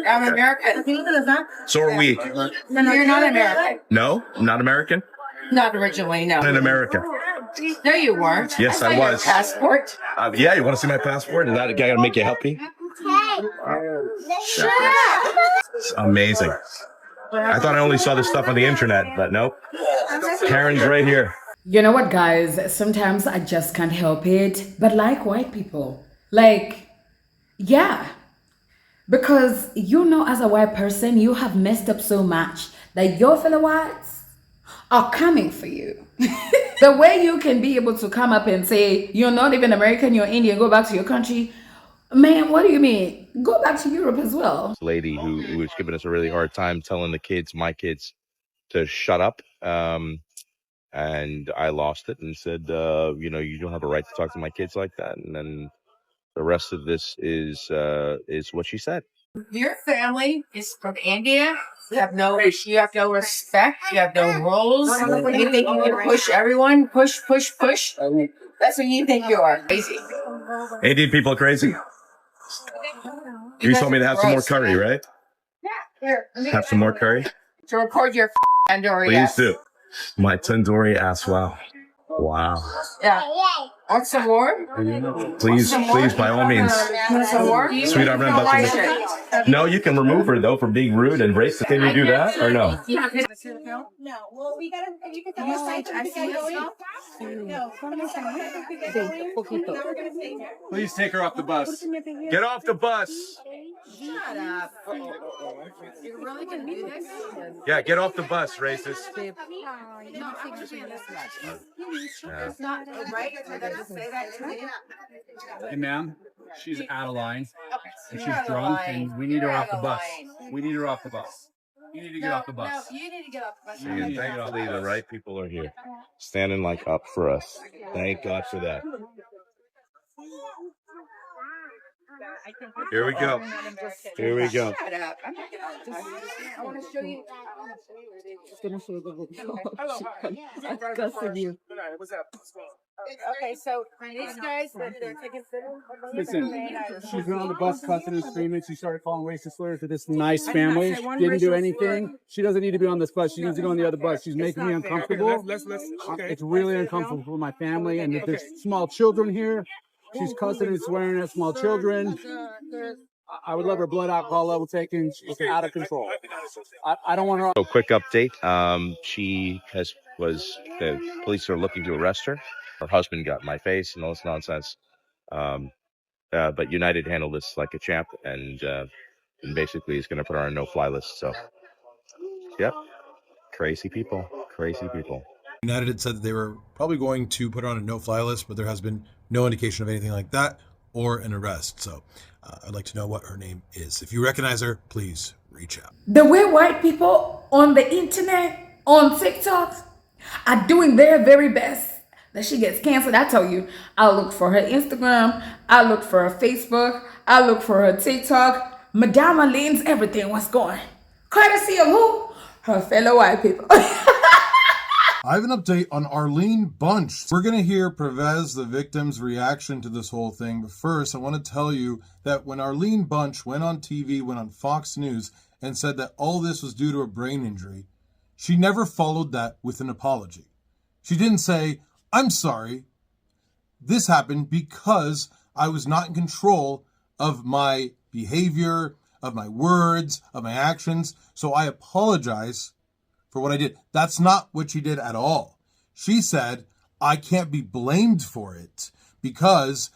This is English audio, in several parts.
I'm American. So are we. No, you're not American. No? I'm not American? Not originally, no. I'm in America. No, you weren't. Yes, I saw your was. passport. Yeah, you want to see my passport? Is that a guy going to make you happy? Shut up. It's amazing. I thought I only saw this stuff on the internet, but nope. Karen's right here. You know what, guys? Sometimes I just can't help it. But like white people, like, yeah. Because you know, as a white person, you have messed up so much that your fellow whites are coming for you. The way you can be able to come up and say, you're not even American, you're Indian, go back to your country. Man, what do you mean? Go back to Europe as well. This lady who was giving us a really hard time telling the kids, my kids, to shut up. And I lost it and said, you know, you don't have a right to talk to my kids like that. And then the rest of this is what she said. Your family is from India. You have no respect. You have no rules. You think you can push everyone? Push. That's what you think you are. Crazy. Indian people are crazy. You told me to have some more curry, right? Yeah. Here. Have some more curry? To record your tandoori. Please do. My tandoori ass. Wow. Yeah. Want some more? Please, by all means. Want some more? Sweetheart, no, you can remove her though for being rude and racist. Can you do that or no? No. Well, we gotta. You can tell us. Please take her off the bus. Get off the bus. Shut up. You're really gonna do this? Yeah, get off the bus, racist. It's not right for them to say that to me. Hey, ma'am, she's out of line. And she's You're out of drunk, line. and we need her You're off the out of bus. line. We need her off the bus. You need to get off the bus. No, you need to get off the bus. And thankfully, the right people are here, standing like up for us. Thank God for that. Here we go. Here we go. Shut up. I'm not gonna. I want to show you. Okay, so these guys, they're taking photos. Listen, she's been on the bus cussing and screaming. She started calling racist slurs to this nice family. She didn't do anything. She doesn't need to be on this bus. She needs to go on the other bus. She's making me uncomfortable. It's really uncomfortable for my family. And if there's small children here, she's cussing and swearing at small children. I would love her blood alcohol level taken. She's out of control. I don't want her. So, quick update. The police are looking to arrest her. Her husband got in my face and all this nonsense. But United handled this like a champ, and basically is going to put her on a no-fly list. So, yep, crazy people. United had said that they were probably going to put her on a no-fly list, but there has been no indication of anything like that or an arrest. So I'd like to know what her name is. If you recognize her, please reach out. The way white people on the internet, on TikTok, are doing their very best that she gets canceled. I tell you, I look for her Instagram, I look for her Facebook, I look for her TikTok. Madame Aline's everything was going. Courtesy of who? Her fellow white people. I have an update on Arlene Bunch. We're going to hear Pervez, the victim's reaction to this whole thing. But first, I want to tell you that when Arlene Bunch went on TV, went on Fox News, and said that all this was due to a brain injury, she never followed that with an apology. She didn't say, I'm sorry. This happened because I was not in control of my behavior, of my words, of my actions. So I apologize for what I did. That's not what she did at all. She said, I can't be blamed for it because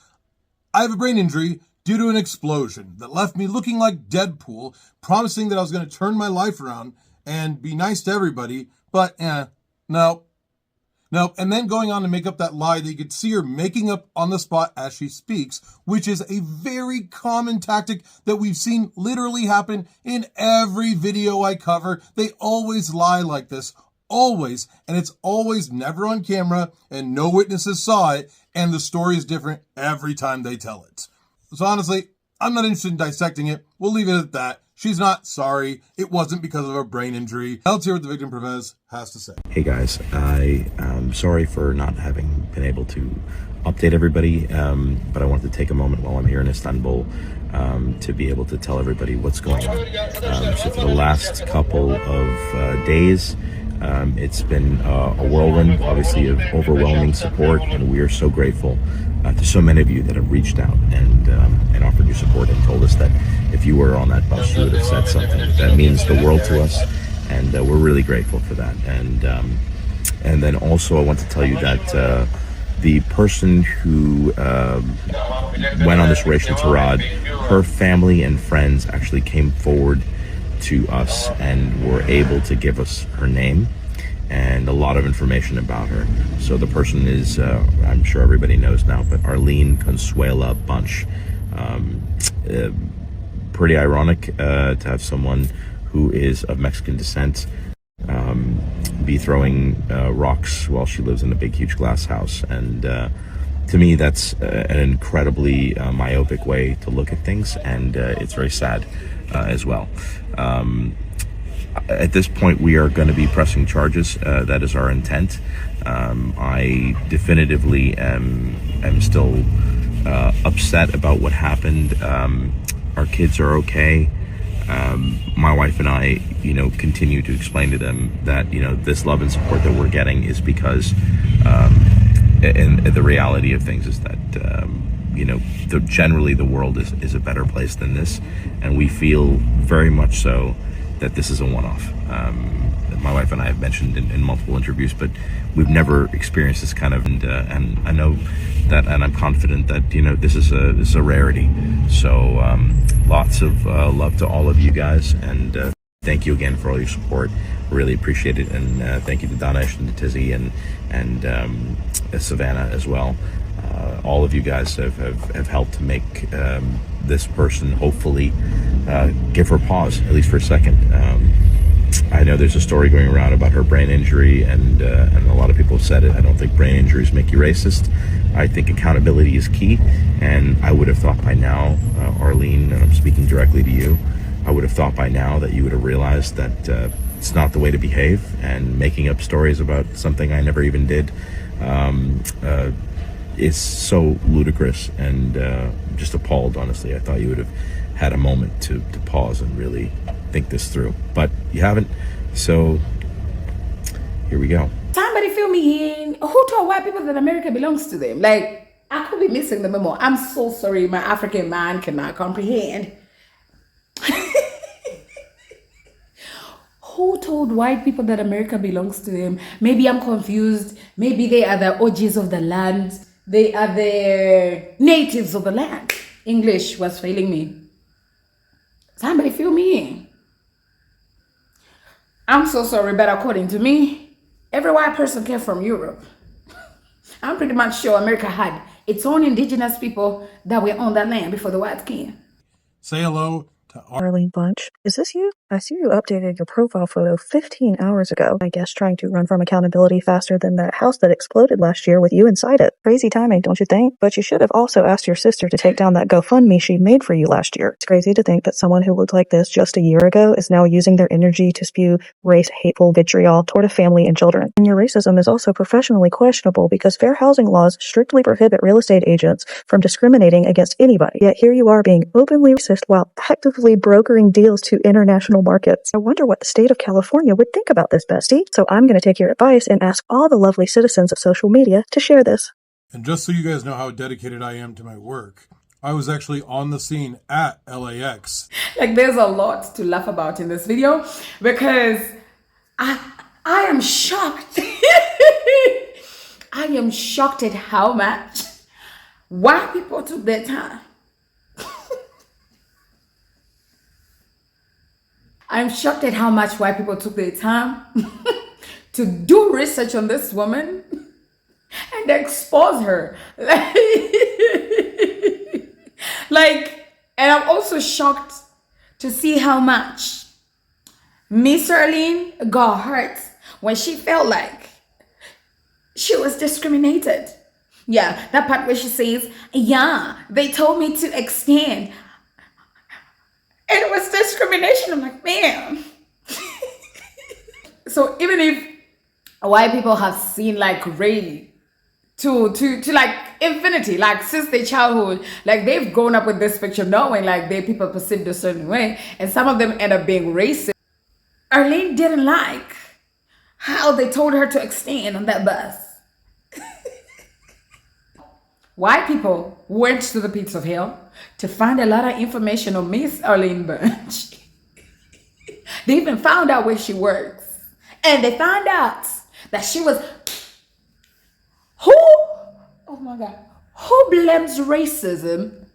I have a brain injury due to an explosion that left me looking like Deadpool, promising that I was going to turn my life around and be nice to everybody. But no. And then going on to make up that lie that you could see her making up on the spot as she speaks, which is a very common tactic that we've seen literally happen in every video I cover. They always lie like this, always. And it's always never on camera and no witnesses saw it. And the story is different every time they tell it. So honestly, I'm not interested in dissecting it. We'll leave it at that. She's not sorry. It wasn't because of a brain injury. Now let's hear what the victim Pervez has to say. Hey guys, I am sorry for not having been able to update everybody, but I wanted to take a moment while I'm here in Istanbul to be able to tell everybody what's going on. So for the last couple of days, it's been a whirlwind, obviously, of overwhelming support, and we are so grateful to so many of you that have reached out and offered your support and told us that if you were on that bus, you would have said something. That means the world to us, and we're really grateful for that. And then also, I want to tell you that the person who went on this racial tirade, her family and friends actually came forward to us and were able to give us her name and a lot of information about her. So the person is, I'm sure everybody knows now, but Arlene Consuela Bunch. Pretty ironic to have someone who is of Mexican descent be throwing rocks while she lives in a big, huge glass house. And to me, that's an incredibly myopic way to look at things, and it's very sad as well. At this point, we are going to be pressing charges. That is our intent. I definitively am still upset about what happened. Our kids are okay. My wife and I, continue to explain to them that, this love and support that we're getting is because, and the reality of things is that, generally the world is a better place than this. And we feel very much so that this is a one-off. My wife and I have mentioned in multiple interviews, but we've never experienced this kind of, and I know that, and I'm confident that, this is a rarity. So lots of love to all of you guys, and thank you again for all your support. Really appreciate it, and thank you to Danish and to Tizzy and Savannah as well. All of you guys have helped to make this person hopefully give her pause, at least for a second. I know there's a story going around about her brain injury, and a lot of people have said it. I don't think brain injuries make you racist. I think accountability is key, and I would have thought by now, Arlene, and I'm speaking directly to you, I would have thought by now that you would have realized that it's not the way to behave, and making up stories about something I never even did is so ludicrous, and just appalled, honestly. I thought you would have had a moment to pause and really think this through, but you haven't. So here we go. Somebody fill me in. Who told white people that America belongs to them? Like, I could be missing the memo. I'm so sorry, my African mind cannot comprehend. Who told white people that America belongs to them? Maybe I'm confused. Maybe they are the OGs of the land. They are the natives of the land. English was failing me. Somebody fill me in. I'm so sorry, but according to me, every white person came from Europe. I'm pretty much sure America had its own indigenous people that were on that land before the whites came. Say hello to Arlene Bunch. Is this you? I see you updated your profile photo 15 hours ago. I guess trying to run from accountability faster than that house that exploded last year with you inside it. Crazy timing, don't you think? But you should have also asked your sister to take down that GoFundMe she made for you last year. It's crazy to think that someone who looked like this just a year ago is now using their energy to spew race-hateful vitriol toward a family and children. And your racism is also professionally questionable because fair housing laws strictly prohibit real estate agents from discriminating against anybody. Yet here you are being openly racist while actively brokering deals to international markets. I wonder what the state of California would think about this, bestie. So I'm going to take your advice and ask all the lovely citizens of social media to share this. And just so you guys know how dedicated I am to my work, I was actually on the scene at LAX. Like, there's a lot to laugh about in this video because I am shocked. I am shocked at how much white people took their time. I'm shocked at how much white people took their time to do research on this woman and expose her. And I'm also shocked to see how much Miss Arlene got hurt when she felt like she was discriminated. Yeah, that part where she says, yeah, they told me to extend. And it was discrimination. I'm like, man. So even if white people have seen like way to like infinity, like since their childhood, like they've grown up with this picture knowing like they people perceived a certain way, and some of them end up being racist. Arlene didn't like how they told her to extend on that bus. White people went to the pits of hell to find a lot of information on Miss Arlene Bunch. They even found out where she works, and they found out that she was who, oh my God, who blames racism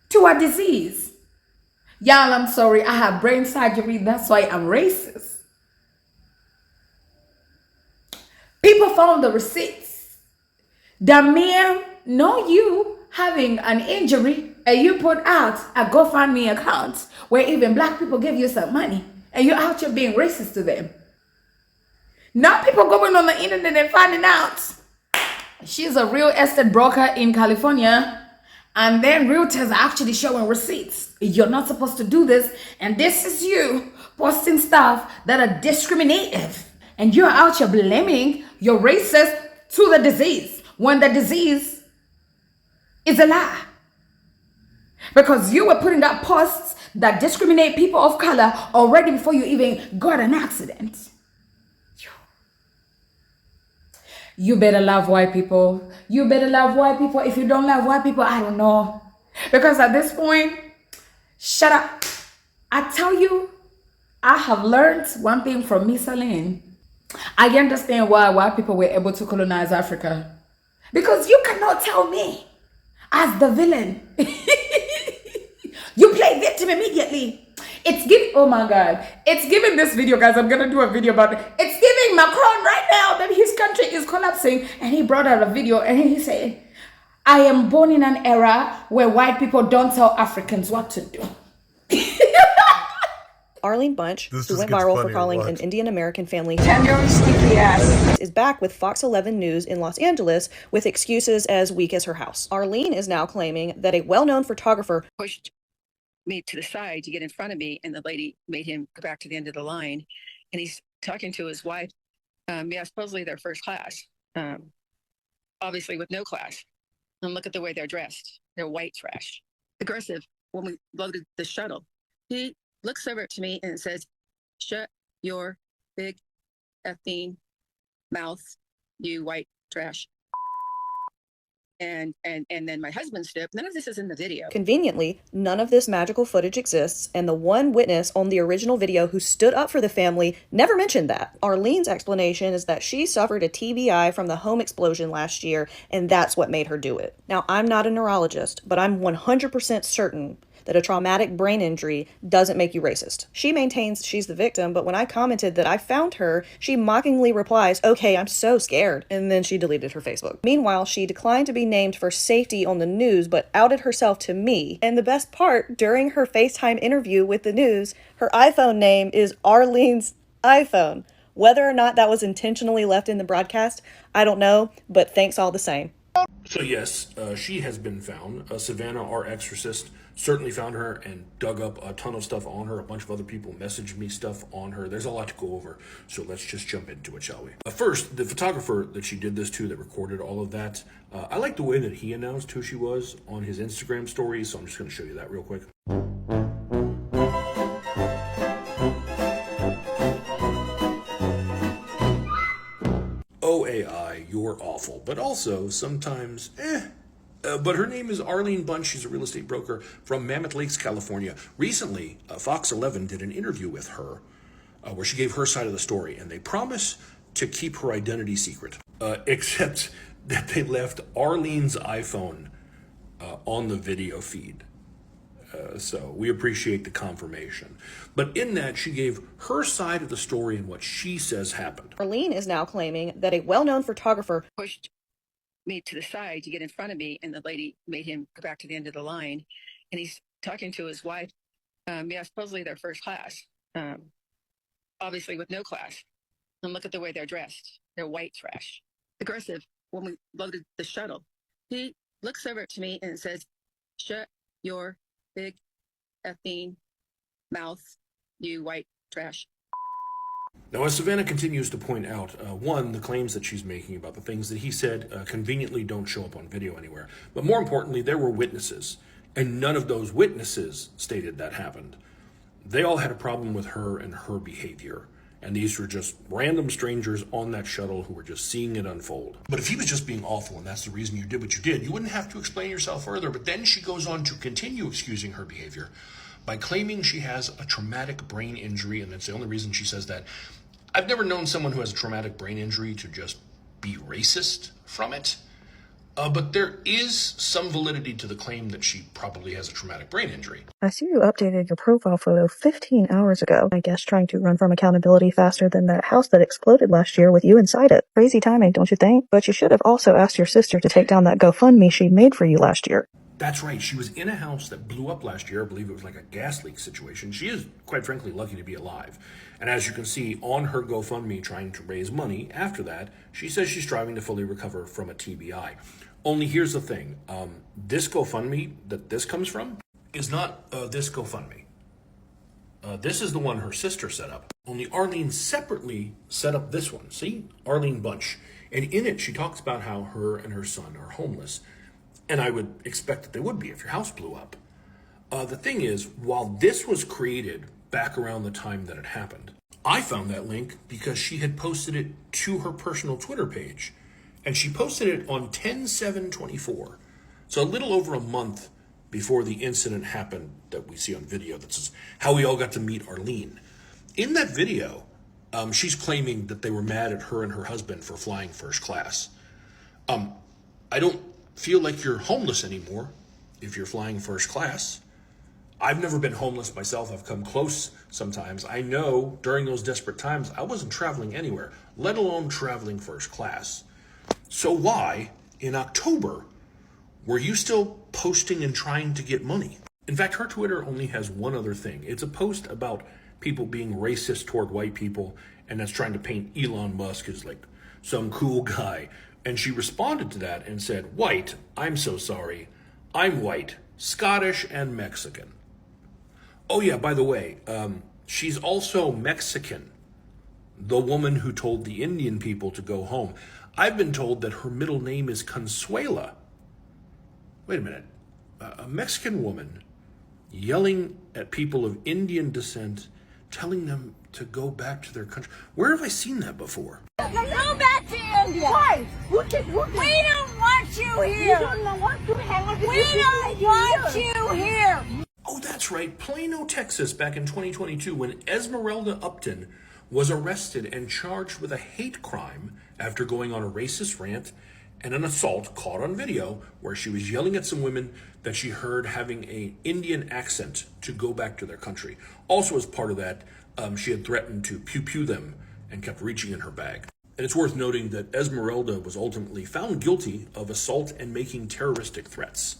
to a disease? Y'all, I'm sorry, I have brain surgery, that's why I'm racist. People found the receipts. The mere know you having an injury and you put out a GoFundMe account where even black people give you some money and you're out here being racist to them. Now people going on the internet and finding out she's a real estate broker in California, and then realtors are actually showing receipts. You're not supposed to do this, and this is you posting stuff that are discriminative, and you're out here blaming your racist to the disease when the disease is a lie. Because you were putting up posts that discriminate people of color already before you even got an accident. You better love white people. You better love white people. If you don't love white people, I don't know. Because at this point, shut up. I tell you, I have learned one thing from Miss Arlene. I understand why white people were able to colonize Africa. Because you cannot tell me, as the villain, you play victim immediately. It's giving, oh my God, it's giving this video, guys. I'm gonna do a video about it. It's giving Macron right now that his country is collapsing, and he brought out a video and he said, I am born in an era where white people don't tell Africans what to do. Arlene Bunch, This who just went gets viral for funnier, calling watch. an Indian American family Sneaky ass. is back with Fox 11 News in Los Angeles with excuses as weak as her house. Arlene is now claiming that a well-known photographer pushed me to the side to get in front of me, and the lady made him go back to the end of the line, and he's talking to his wife. Yeah, supposedly they're first class, obviously with no class. And look at the way they're dressed. They're white trash. Aggressive. When we loaded the shuttle, he looks over to me and says, shut your big effing mouth, you white trash. And then my husband stood up. None of this is in the video. Conveniently, none of this magical footage exists, and the one witness on the original video who stood up for the family never mentioned that. Arlene's explanation is that she suffered a TBI from the home explosion last year, and that's what made her do it. Now, I'm not a neurologist, but I'm 100% certain that a traumatic brain injury doesn't make you racist. She maintains she's the victim, but when I commented that I found her, she mockingly replies, okay, I'm so scared, and then she deleted her Facebook. Meanwhile, she declined to be named for safety on the news, but outed herself to me. And the best part, during her FaceTime interview with the news, her iPhone name is Arlene's iPhone. Whether or not that was intentionally left in the broadcast, I don't know, but thanks all the same. So yes, she has been found. Savannah, our exorcist, certainly found her and dug up a ton of stuff on her. A bunch of other people messaged me stuff on her. There's a lot to go over, so let's just jump into it, shall we? First, the photographer that she did this to, that recorded all of that, I like the way that he announced who she was on his Instagram story, so I'm just going to show you that real quick. OAI, you're awful, but also sometimes, but her name is Arlene Bunch. She's a real estate broker from Mammoth Lakes, California. Recently, Fox 11 did an interview with her where she gave her side of the story, and they promise to keep her identity secret, except that they left Arlene's iPhone on the video feed. So we appreciate the confirmation. But in that, she gave her side of the story and what she says happened. Arlene is now claiming that a well-known photographer Pushed me to the side to get in front of me, and the lady made him go back to the end of the line, and he's talking to his wife. Yeah, supposedly they're first class, obviously with no class. And look at the way they're dressed. They're white trash. Aggressive. When we loaded the shuttle, he looks over to me and says, shut your big effing mouth, you white trash. Now, as Savannah continues to point out, one, the claims that she's making about the things that he said conveniently don't show up on video anywhere. But more importantly, there were witnesses, and none of those witnesses stated that happened. They all had a problem with her and her behavior. And these were just random strangers on that shuttle who were just seeing it unfold. But if he was just being awful and that's the reason you did what you did, you wouldn't have to explain yourself further. But then she goes on to continue excusing her behavior by claiming she has a traumatic brain injury, and that's the only reason she says that. I've never known someone who has a traumatic brain injury to just be racist from it. But there is some validity to the claim that she probably has a traumatic brain injury. I see you updated your profile photo 15 hours ago. I guess trying to run from accountability faster than that house that exploded last year with you inside it. Crazy timing, don't you think? But you should have also asked your sister to take down that GoFundMe she made for you last year. That's right. She was in a house that blew up last year. I believe it was like a gas leak situation. She is, quite frankly, lucky to be alive. And as you can see on her GoFundMe trying to raise money after that, she says she's striving to fully recover from a TBI. Only here's the thing. This GoFundMe that this comes from is not this GoFundMe. This is the one her sister set up. Only Arlene separately set up this one. See? Arlene Bunch. And in it, she talks about how her and her son are homeless. And I would expect that they would be if your house blew up. The thing is, while this was created back around the time that it happened, I found that link because she had posted it to her personal Twitter page. And she posted it on 10/7/24. So a little over a month before the incident happened that we see on video. That's how we all got to meet Arlene. In that video, she's claiming that they were mad at her and her husband for flying first class. I don't feel like you're homeless anymore if you're flying first class. I've never been homeless myself. I've come close sometimes. I know during those desperate times, I wasn't traveling anywhere, let alone traveling first class. So why, in October, were you still posting and trying to get money? In fact, her Twitter only has one other thing. It's a post about people being racist toward white people, and that's trying to paint Elon Musk as like some cool guy. And she responded to that and said, "Whyt, I'm so sorry. I'm white, Scottish, and Mexican." Oh yeah, by the way, she's also Mexican, the woman who told the Indian people to go home. I've been told that her middle name is Consuela. Wait a minute. A Mexican woman yelling at people of Indian descent, telling them to go back to their country. Where have I seen that before? Go back to India. Why? We don't want you here. We don't want you here. Oh, that's right. Plano, Texas, back in 2022, when Esmeralda Upton was arrested and charged with a hate crime after going on a racist rant and an assault caught on video where she was yelling at some women that she heard having an Indian accent to go back to their country. Also, as part of that, she had threatened to pew-pew them and kept reaching in her bag. And it's worth noting that Esmeralda was ultimately found guilty of assault and making terroristic threats.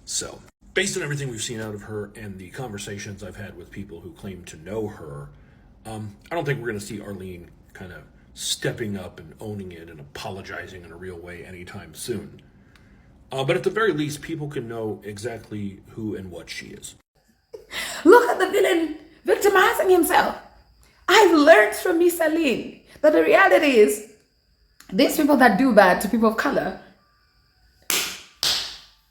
So, based on everything we've seen out of her and the conversations I've had with people who claim to know her, I don't think we're going to see Arlene kind of stepping up and owning it and apologizing in a real way anytime soon. But at the very least, people can know exactly who and what she is. Look at the villain victimizing himself. I've learned from Miss Aline that the reality is these people that do bad to people of color,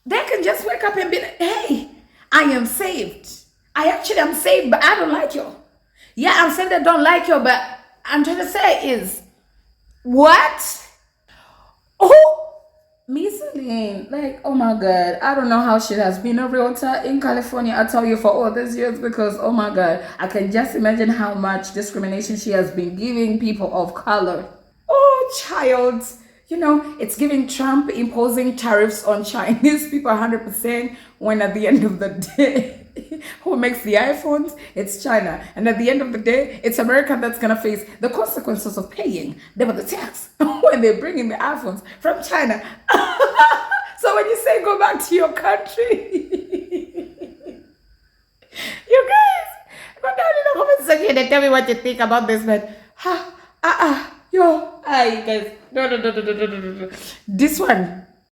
they can just wake up and be like, hey, I am saved. I actually am saved, but I don't like you. Yeah, I'm saying I don't like you, but I'm trying to say is, what? Oh, Miss Aline, like, oh my God, I don't know how she has been a realtor in California, I tell you, for all these years, because, oh my God, I can just imagine how much discrimination she has been giving people of color. Oh, child, you know, it's giving Trump imposing tariffs on Chinese people 100%, when at the end of the day, who makes the iPhones? It's China. And at the end of the day, it's America that's going to face the consequences of paying them the tax when they bring in the iPhones from China. So when you say go back to your country, you guys, go down in the comment section and tell me what you think about this, man. You guys, no. This one,